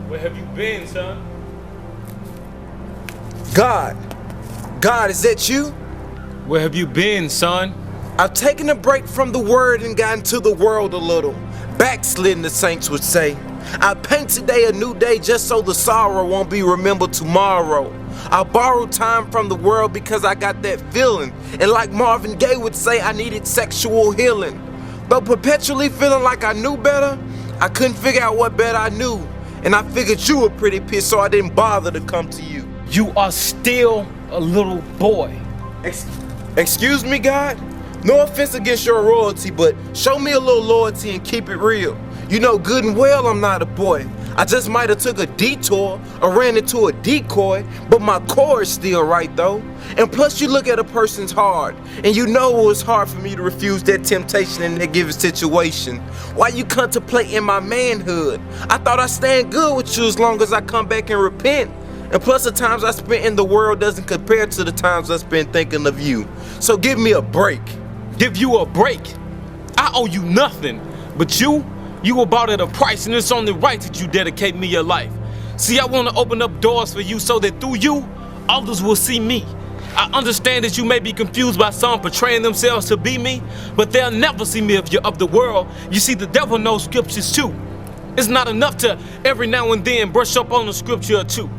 Where have you been, son? God, is that you? Where have you been, son? I've taken a break from the word and gotten to the world a little. Backslidden, the saints would say. I paint today a new day just so the sorrow won't be remembered tomorrow. I borrowed time from the world because I got that feeling. And like Marvin Gaye would say, I needed sexual healing. Though perpetually feeling like I knew better, I couldn't figure out what better I knew. And I figured you were pretty pissed, so I didn't bother to come to you. You are still a little boy. Excuse me, God? No offense against your royalty, but show me a little loyalty and keep it real. You know good and well I'm not a boy. I just might have took a detour or ran into a decoy, but my core is still right though. And plus you look at a person's heart, and you know it was hard for me to refuse that temptation in that given situation. Why you contemplating my manhood? I thought I stand good with you as long as I come back and repent. And plus the times I spent in the world doesn't compare to the times I spent thinking of you. So give me a break. Give you a break? I owe you nothing, but you were bought at a price, and it's only right that you dedicate me your life. See, I want to open up doors for you so that through you, others will see me. I understand that you may be confused by some portraying themselves to be me, but they'll never see me if you're of the world. You see, the devil knows scriptures too. It's not enough to every now and then brush up on a scripture or two.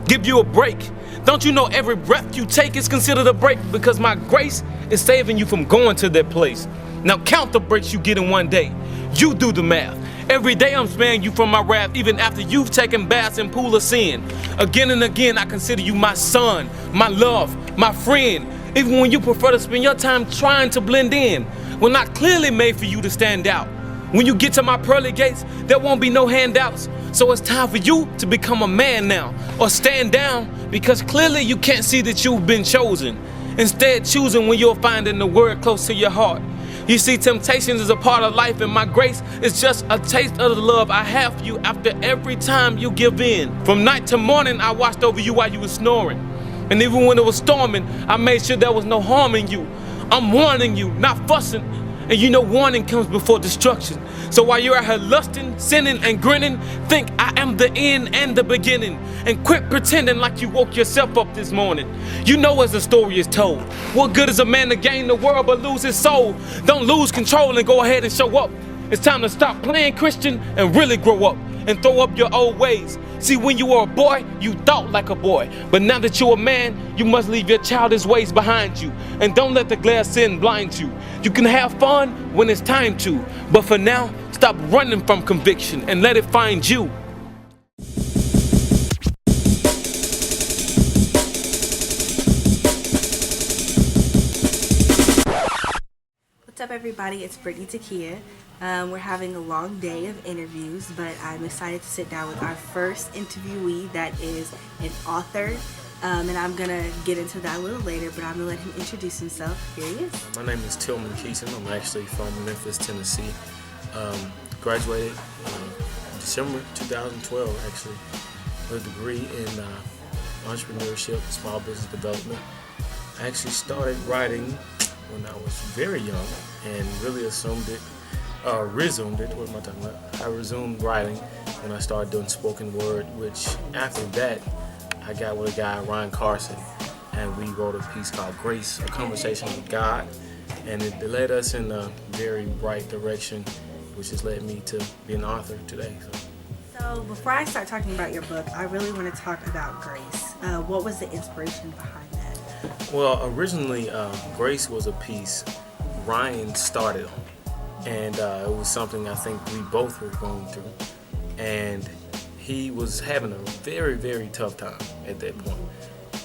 Give you a break. Don't you know every breath you take is considered a break, because my grace is saving you from going to that place. Now count the breaks you get in one day. You do the math. Every day I'm sparing you from my wrath, even after you've taken baths in pool of sin. Again and again I consider you my son, my love, my friend, even when you prefer to spend your time trying to blend in. We're not clearly made for you to stand out. When you get to my pearly gates, there won't be no handouts. So it's time for you to become a man now, or stand down, because clearly you can't see that you've been chosen. Instead, choosing when you're finding the word close to your heart. You see, temptations is a part of life, and my grace is just a taste of the love I have for you after every time you give in. From night to morning, I watched over you while you were snoring. And even when it was storming, I made sure there was no harm in you. I'm warning you, not fussing. And you know warning comes before destruction. So while you're out here lusting, sinning, and grinning, think I am the end and the beginning. And quit pretending like you woke yourself up this morning. You know as the story is told, what good is a man to gain the world but lose his soul? Don't lose control and go ahead and show up. It's time to stop playing Christian and really grow up and throw up your old ways. See, when you were a boy, you thought like a boy. But now that you're a man, you must leave your childish ways behind you. And don't let the glare of sin blind you. You can have fun when it's time to. But for now, stop running from conviction and let it find you. What's up, everybody? It's Brittany Takia. We're having a long day of interviews, but I'm excited to sit down with our first interviewee that is an author. And I'm going to get into that a little later, but I'm going to let him introduce himself. Here he is. My name is Tilmon Keaton. I'm actually from Memphis, Tennessee. Graduated December 2012, actually, with a degree in entrepreneurship, small business development. I actually started writing when I was very young and really resumed it. What am I talking about? I resumed writing when I started doing spoken word, which after that, I got with a guy, Ryan Carson, and we wrote a piece called Grace, a conversation with God, and it led us in a very bright direction, which has led me to be an author today. So before I start talking about your book, I really want to talk about Grace. What was the inspiration behind that? Well, originally, Grace was a piece Ryan started on, and it was something I think we both were going through, and he was having a very, very tough time at that point.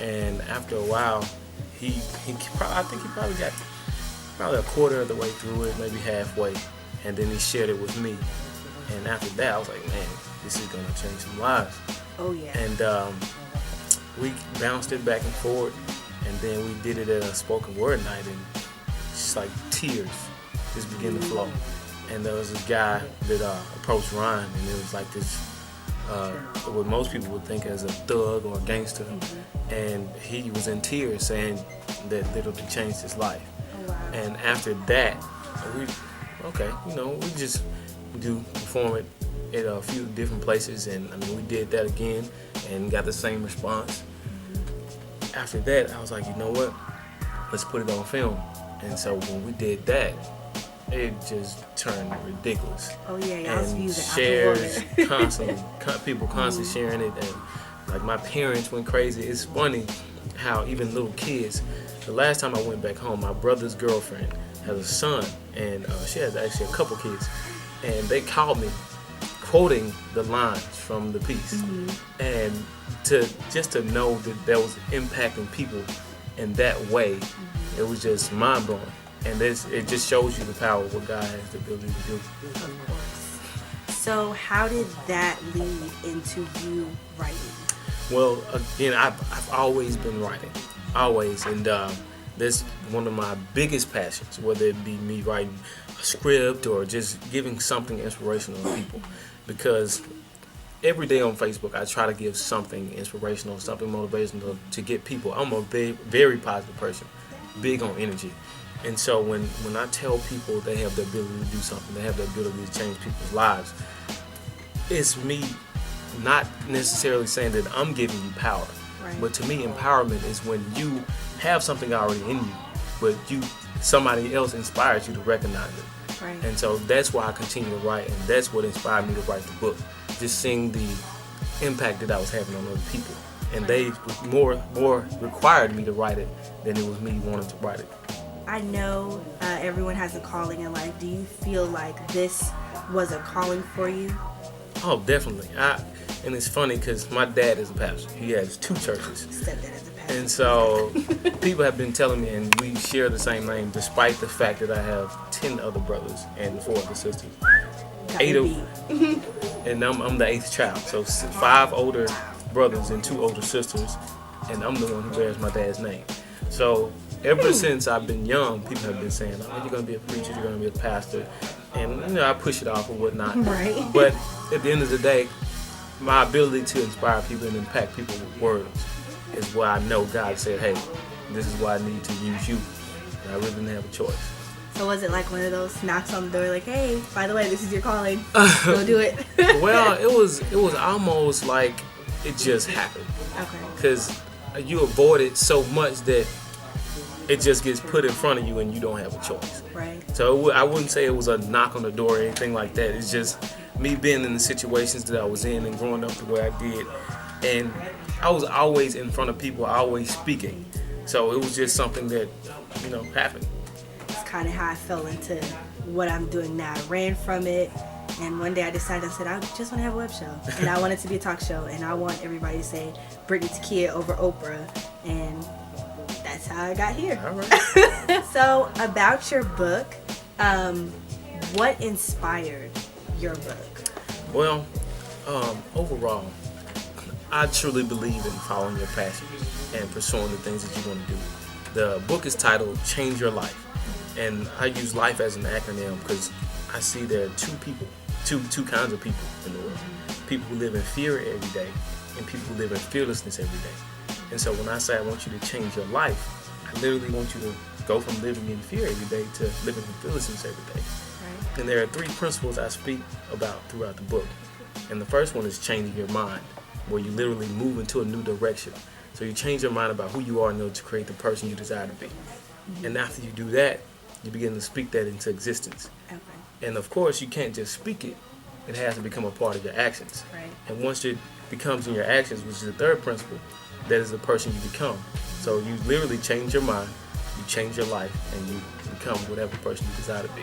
And after a while, I think he probably got a quarter of the way through it, maybe halfway, and then he shared it with me. And after that, I was like, man, this is gonna change some lives. Oh yeah. And we bounced it back and forth, and then we did it at a spoken word night, and just like tears just began to flow. And there was this guy that approached Ryan, and it was like this, what most people would think as a thug or a gangster, and he was in tears saying that literally changed his life. Oh, wow. And after that, we just perform it at a few different places, and I mean, we did that again and got the same response. After that, I was like, you know what? Let's put it on film. And so when we did that, it just turned ridiculous. Oh yeah, y'all's And views are shares out the water. constantly, people constantly sharing it, and like my parents went crazy. It's funny how even little kids. The last time I went back home, my brother's girlfriend has a son, and she has actually a couple kids, and they called me quoting the lines from the piece, and to know that was impacting people in that way, it was just mind blowing. And it just shows you the power of what God has the ability to do. Of course. So how did that lead into you writing? Well, again, I've always been writing, always, and that's one of my biggest passions, whether it be me writing a script or just giving something inspirational to people, because every day on Facebook I try to give something inspirational, something motivational to get people. I'm a very positive person, big on energy. And so when I tell people they have the ability to do something, they have the ability to change people's lives, it's me not necessarily saying that I'm giving you power. Right. But to me, empowerment is when you have something already in you, but somebody else inspires you to recognize it. Right. And so that's why I continue to write, and that's what inspired me to write the book. Just seeing the impact that I was having on other people. And they more required me to write it than it was me wanting to write it. I know everyone has a calling in life. Do you feel like this was a calling for you? Oh, definitely. And it's funny because my dad is a pastor. He has 2 churches. Stepdad is a pastor. And so people have been telling me, and we share the same name, despite the fact that I have 10 other brothers and 4 other sisters. Got 8 me of, beat. and I'm the 8th child. So 5 older brothers and 2 older sisters, and I'm the one who bears my dad's name. So ever since I've been young, people have been saying, oh, you're going to be a preacher, you're going to be a pastor. And, I push it off or whatnot. Right. But at the end of the day, my ability to inspire people and impact people with words is why I know God said, hey, this is why I need to use you. And I really didn't have a choice. So was it like one of those knocks on the door, like, hey, by the way, this is your calling, go do it? Well, it was almost like it just happened. Okay. Because you avoid it so much that it just gets put in front of you and you don't have a choice. Right. So I wouldn't say it was a knock on the door or anything like that. It's just me being in the situations that I was in and growing up the way I did. And I was always in front of people, always speaking. So it was just something that, happened. It's kind of how I fell into what I'm doing now. I ran from it, and one day I decided, I just want to have a web show. And I want it to be a talk show, and I want everybody to say Brittany Takia over Oprah. And that's how I got here. All right. So about your book, what inspired your book? Well, overall, I truly believe in following your passion and pursuing the things that you want to do. The book is titled Change Your Life. And I use life as an acronym because I see there are two kinds of people in the world. People who live in fear every day and people who live in fearlessness every day. And so when I say I want you to change your life, I literally want you to go from living in fear every day to living in fearlessness every day. Right. And there are 3 principles I speak about throughout the book. And the first one is changing your mind, where you literally move into a new direction. So you change your mind about who you are in order to create the person you desire to be. And after you do that, you begin to speak that into existence. Okay. And of course, you can't just speak it. It has to become a part of your actions. Right. And once it becomes in your actions, which is the 3rd principle, that is the person you become. So you literally change your mind, you change your life, and you become whatever person you desire to be.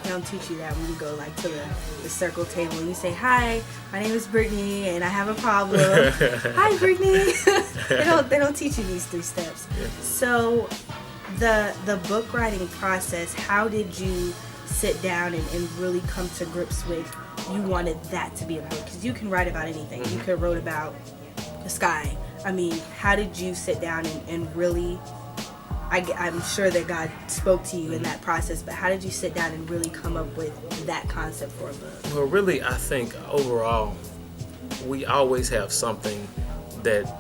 They don't teach you that when you go like to the circle table and you say, hi, my name is Brittany and I have a problem. Hi, Brittany. they don't teach you these 3 steps. Yeah. So the book writing process, how did you sit down and really come to grips with you wanted that to be a book? Because you can write about anything. You could write about the sky. I mean, how did you sit down and really, I'm sure that God spoke to you in that process, but how did you sit down and really come up with that concept for a book? Well, really, I think overall, we always have something that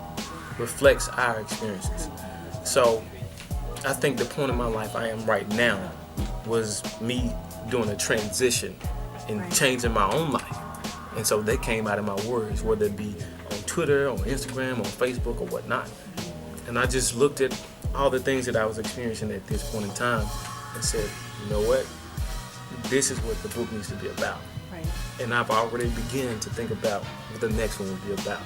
reflects our experiences. So I think the point in my life I am right now was me doing a transition and Right. changing my own life. And so they came out of my words, whether it be on Twitter, on Instagram, on Facebook, or whatnot. And I just looked at all the things that I was experiencing at this point in time and said, you know what? This is what the book needs to be about. Right. And I've already begun to think about what the next one will be about.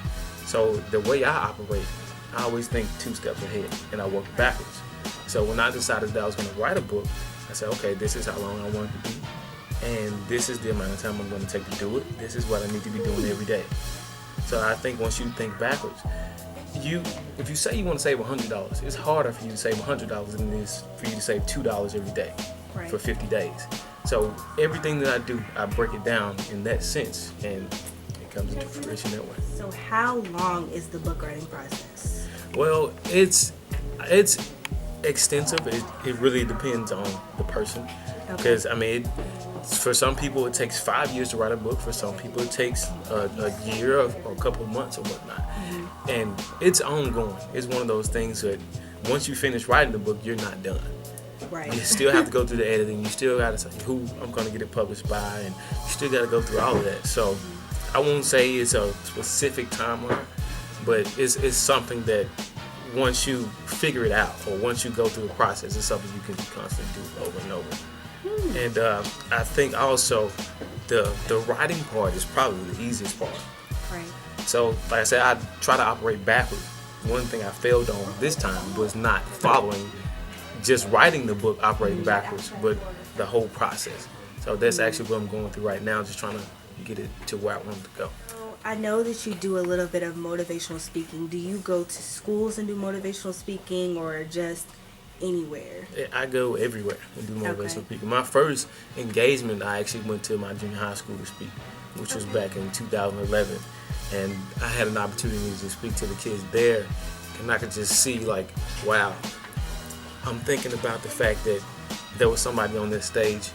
So the way I operate, I always think 2 steps ahead and I work backwards. So when I decided that I was going to write a book, I said, okay, this is how long I want it to be. And this is the amount of time I'm going to take to do it. This is what I need to be doing every day. So I think once you think backwards, if you say you want to save $100, it's harder for you to save $100 than it is for you to save $2 every day for 50 days. So everything that I do, I break it down in that sense, and it comes into fruition that way. So how long is the book writing process? Well, it's extensive. It really depends on the person. Because, I mean, for some people it takes 5 years to write a book. For some people it takes a year or a couple of months or whatnot. Mm-hmm. And it's ongoing. It's one of those things that once you finish writing the book, you're not done. Right. You still have to go through the editing. You still got to say who I'm going to get it published by. And you still got to go through all of that. So I won't say it's a specific timeline, but it's something that once you figure it out or once you go through the process, it's something you can constantly do over and over. And I think also the writing part is probably the easiest part. Right. So, like I said, I try to operate backwards. One thing I failed on this time was not following just writing the book, operating backwards, but the whole process. So that's actually what I'm going through right now, just trying to get it to where I want it to go. I know that you do a little bit of motivational speaking. Do you go to schools and do motivational speaking, or just anywhere? I go everywhere and do motivational speaking. My first engagement, I actually went to my junior high school to speak, which was back in 2011. And I had an opportunity to speak to the kids there, and I could just see, like, wow, I'm thinking about the fact that there was somebody on this stage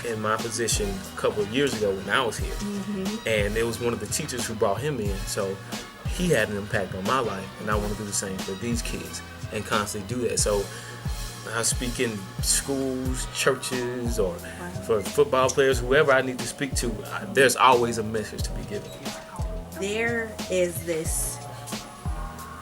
in my position a couple of years ago when I was here. Mm-hmm. And it was one of the teachers who brought him in. So he had an impact on my life, and I want to do the same for these kids and constantly do that. So I speak in schools, churches, or for football players, whoever I need to speak to, there's always a message to be given. There is this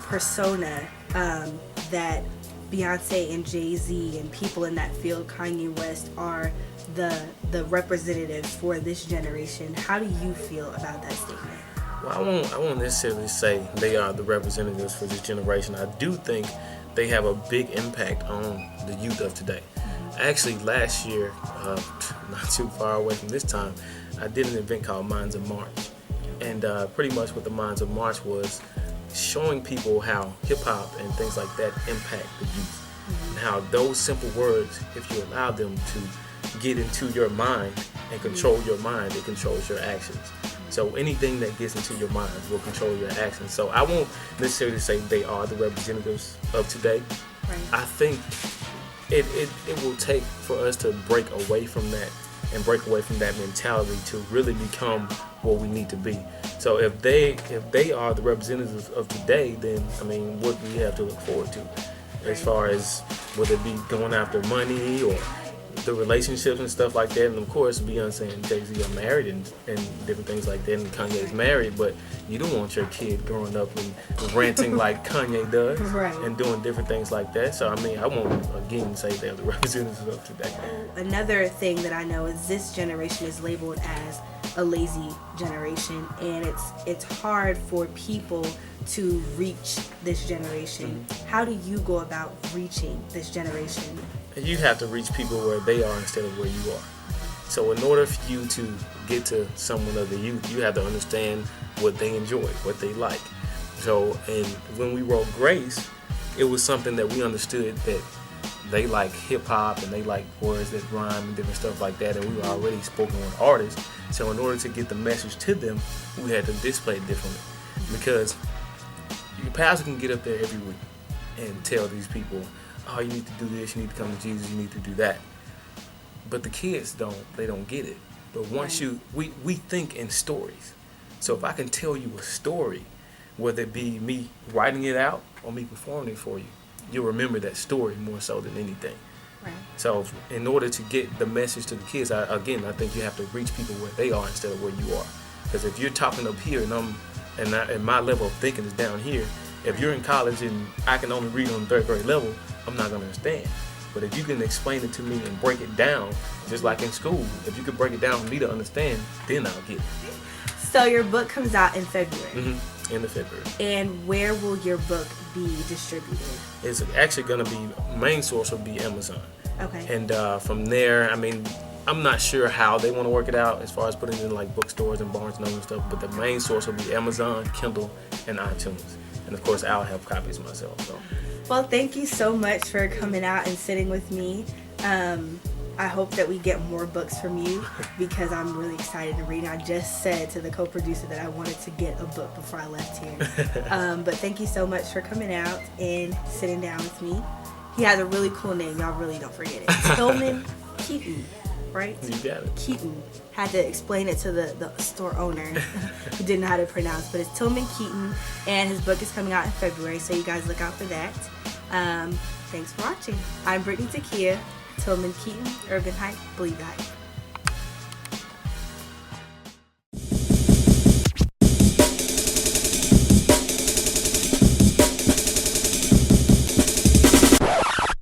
persona that Beyonce and Jay-Z and people in that field, Kanye West, are the representatives for this generation. How do you feel about that statement? Well, I won't necessarily say they are the representatives for this generation. I do think they have a big impact on the youth of today. Actually, last year, not too far away from this time, I did an event called Minds of March. And pretty much what the Minds of March was showing people how hip-hop and things like that impact the youth. And how those simple words, if you allow them to get into your mind and control your mind, it controls your actions. So anything that gets into your mind will control your actions. So I won't necessarily say they are the representatives of today. Right. I think it will take for us to break away from that and break away from that mentality to really become what we need to be. So if they are the representatives of today, then I mean, what do we have to look forward to as far as whether it be going after money or the relationships and stuff like that? And of course, Beyonce and Jay-Z are married and different things like that, and Kanye's married, but you don't want your kid growing up and ranting like Kanye does, right, and doing different things like that. So I mean, I won't again say they're the representatives of today. Another thing that I know is this generation is labeled as a lazy generation, and it's hard for people to reach this generation. Mm-hmm. How do you go about reaching this generation? You have to reach people where they are instead of where you are. So in order for you to get to someone of the youth, you have to understand what they enjoy, what they like. So, and when we wrote Grace, it was something that we understood that they like hip hop and they like words that rhyme and different stuff like that, and we were already spoken word artists. So in order to get the message to them, we had to display it differently. Because your pastor can get up there every week and tell these people, oh, you need to do this, you need to come to Jesus, you need to do that. But the kids don't get it. But once we think in stories. So if I can tell you a story, whether it be me writing it out or me performing it for you, you'll remember that story more so than anything. Right. So in order to get the message to the kids, I think you have to reach people where they are instead of where you are. Because if you're talking up here and my level of thinking is down here, if you're in college and I can only read on the 3rd grade level, I'm not going to understand. But if you can explain it to me and break it down, just like in school, if you could break it down for me to understand, then I'll get it. So your book comes out in February. End of February. And where will your book be distributed? It's actually going to be, main source will be Amazon. Okay. And from there, I mean, I'm not sure how they want to work it out as far as putting it in like bookstores and Barnes and Noble and stuff, but the main source will be Amazon, Kindle, and iTunes. And of course, I'll have copies myself. So. Well, thank you so much for coming out and sitting with me. I hope that we get more books from you because I'm really excited to read. I just said to the co-producer that I wanted to get a book before I left here. But thank you so much for coming out and sitting down with me. He has a really cool name. Y'all really don't forget it. Tilmon Keaton, right? You got it. Keaton. Had to explain it to the store owner who didn't know how to pronounce, but it's Tilmon Keaton, and his book is coming out in February, so you guys look out for that. Thanks for watching. I'm Brittany Takia. Tilmon Keaton, Urban Hype, Believe Hype.